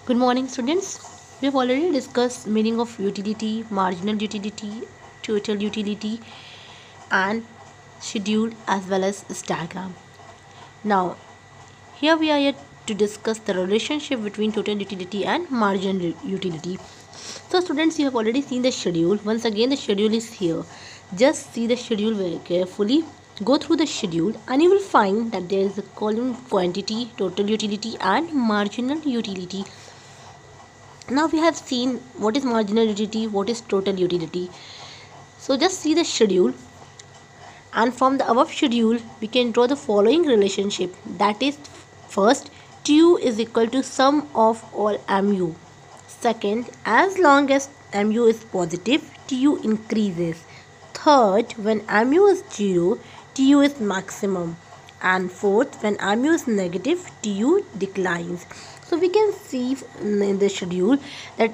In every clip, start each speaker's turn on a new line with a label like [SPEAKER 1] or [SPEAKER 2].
[SPEAKER 1] Good morning, students. We have already discussed meaning of utility, marginal utility, total utility, and schedule as well as its diagram. Now, here we are yet to discuss the relationship between total utility and marginal utility. So, students, you have already seen the schedule. Once again, the schedule is here. Just see the schedule very carefully. Go through the schedule and you will find that there is a column quantity, total utility, and marginal utility. Now we have seen what is marginal utility, what is total utility. So just see the schedule, and from the above schedule we can draw the following relationship. That is, first, Tu is equal to sum of all mu. Second, as long as mu is positive, Tu increases. Third, when mu is 0, Tu is maximum. And fourth, when mu is negative, Tu declines. So we can see in the schedule that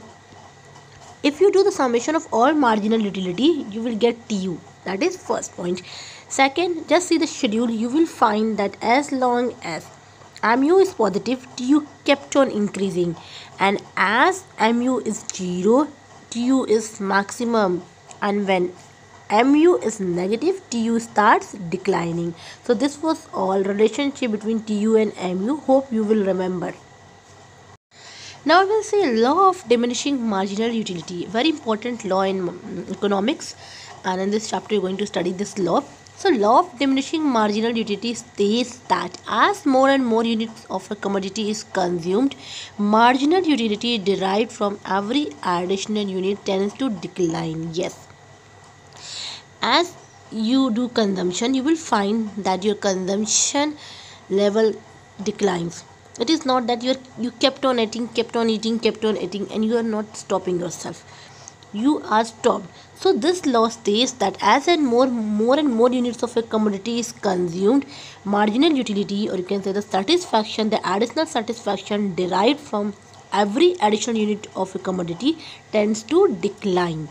[SPEAKER 1] if you do the summation of all marginal utility, you will get Tu. That is first point. Second, just see the schedule. You will find that as long as mu is positive, Tu kept on increasing, and as mu is 0, Tu is maximum, and when mu is negative, Tu starts declining. So this was all relationship between Tu and mu. Hope you will remember. Now we will see law of diminishing marginal utility, very important law in economics, and in this chapter you're going to study this law. So law of diminishing marginal utility states that as more and more units of a commodity is consumed, marginal utility derived from every additional unit tends to decline. Yes, as you do consumption, you will find that your consumption level declines. It is not that you kept on eating, and you are not stopping yourself. You are stopped. So this law states that as and more and more units of a commodity is consumed, marginal utility, or you can say the satisfaction, the additional satisfaction derived from every additional unit of a commodity tends to decline.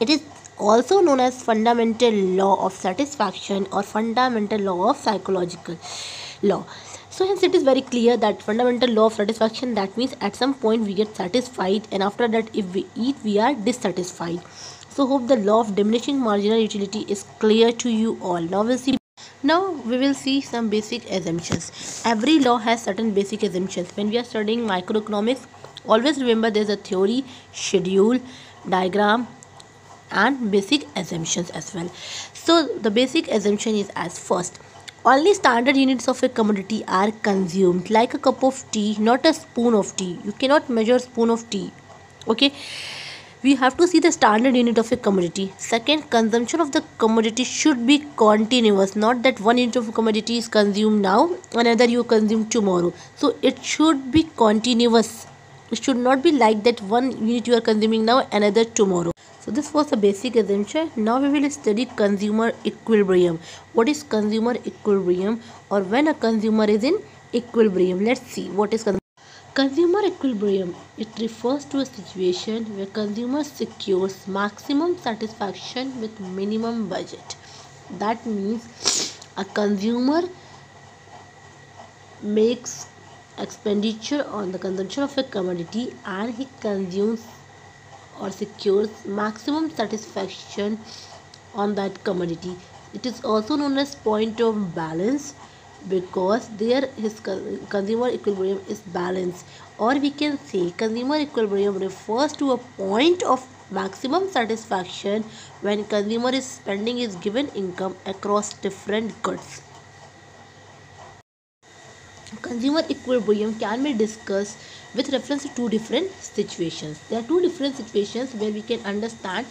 [SPEAKER 1] It is also known as fundamental law of satisfaction or fundamental law of psychological law. So hence it is very clear that fundamental law of satisfaction, that means at some point we get satisfied, and after that if we eat we are dissatisfied. So hope the law of diminishing marginal utility is clear to you all. Now we will see some basic assumptions. Every law has certain basic assumptions. When we are studying microeconomics, always remember there is a theory, schedule, diagram, and basic assumptions as well. So the basic assumption is as first: only standard units of a commodity are consumed, like a cup of tea, not a spoon of tea. You cannot measure spoon of tea. Okay, we have to see the standard unit of a commodity. Second, consumption of the commodity should be continuous, not that one unit of a commodity is consumed now, another you consume tomorrow. So it should be continuous. It should not be like that one unit you are consuming now, another tomorrow. So this was the basic assumption. Now we will study consumer equilibrium. What is consumer equilibrium, or when a consumer is in equilibrium? Let's see what is consumer equilibrium. It refers to a situation where consumer secures maximum satisfaction with minimum budget. That means a consumer makes expenditure on the consumption of a commodity and he consumes or secures maximum satisfaction on that commodity. It is also known as point of balance, because there his consumer equilibrium is balanced, or we can say consumer equilibrium refers to a point of maximum satisfaction when consumer is spending his given income across different goods. Consumer equilibrium can be discussed with reference to two different situations. There are two different situations where we can understand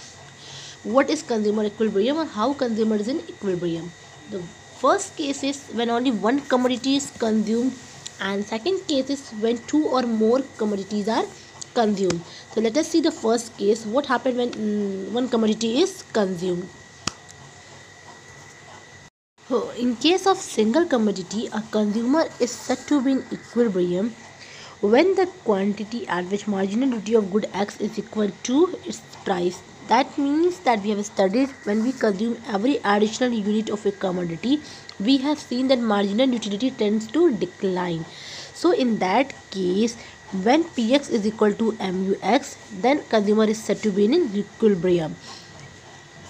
[SPEAKER 1] what is consumer equilibrium or how consumer is in equilibrium. The first case is when only one commodity is consumed, and second case is when two or more commodities are consumed. So let us see the first case. What happens when one commodity is consumed? So in case of single commodity, a consumer is said to be in equilibrium when the quantity at which marginal utility of good X is equal to its price. That means that we have studied when we consume every additional unit of a commodity, we have seen that marginal utility tends to decline. So in that case, when Px is equal to Mux, then consumer is said to be in equilibrium.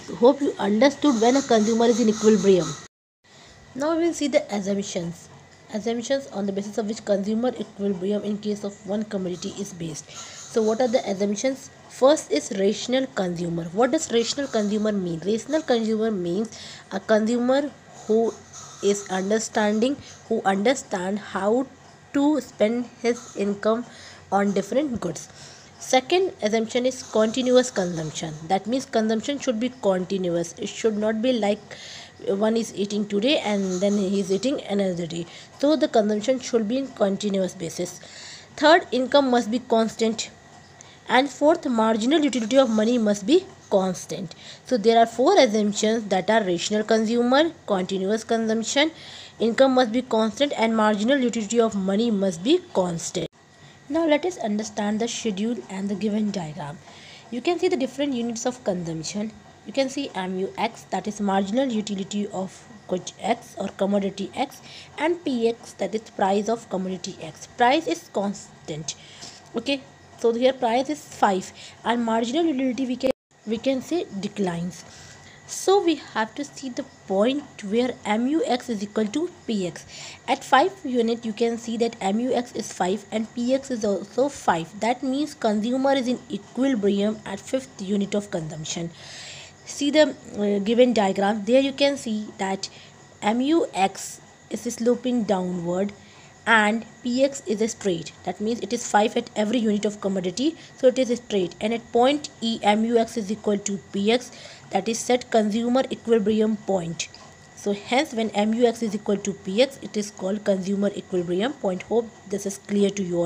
[SPEAKER 1] So hope you understood when a consumer is in equilibrium. Now we will see the assumptions. Assumptions on the basis of which consumer equilibrium in case of one commodity is based. So what are the assumptions? First is rational consumer. What does rational consumer mean? Rational consumer means a consumer who is who understand how to spend his income on different goods. Second assumption is continuous consumption. That means consumption should be continuous. It should not be like one is eating today and then he is eating another day. So the consumption should be in continuous basis. Third, income must be constant. And fourth, marginal utility of money must be constant. So there are four assumptions that are rational consumer, continuous consumption, income must be constant, and marginal utility of money must be constant. Now let us understand the schedule and the given diagram. You can see the different units of consumption. You can see MUX, that is marginal utility of good X or commodity X, and PX, that is price of commodity X. Price is constant. Okay, so here price is 5 and marginal utility we can say declines. So we have to see the point where MUX is equal to PX. At 5 unit you can see that MUX is 5 and PX is also 5. That means consumer is in equilibrium at 5th unit of consumption. See the given diagram. There you can see that MUX is sloping downward and PX is a straight. That means it is 5 at every unit of commodity, so it is straight. And at point E, MUX is equal to PX, that is set consumer equilibrium point. So hence when MUX is equal to PX, it is called consumer equilibrium point. Hope this is clear to you all.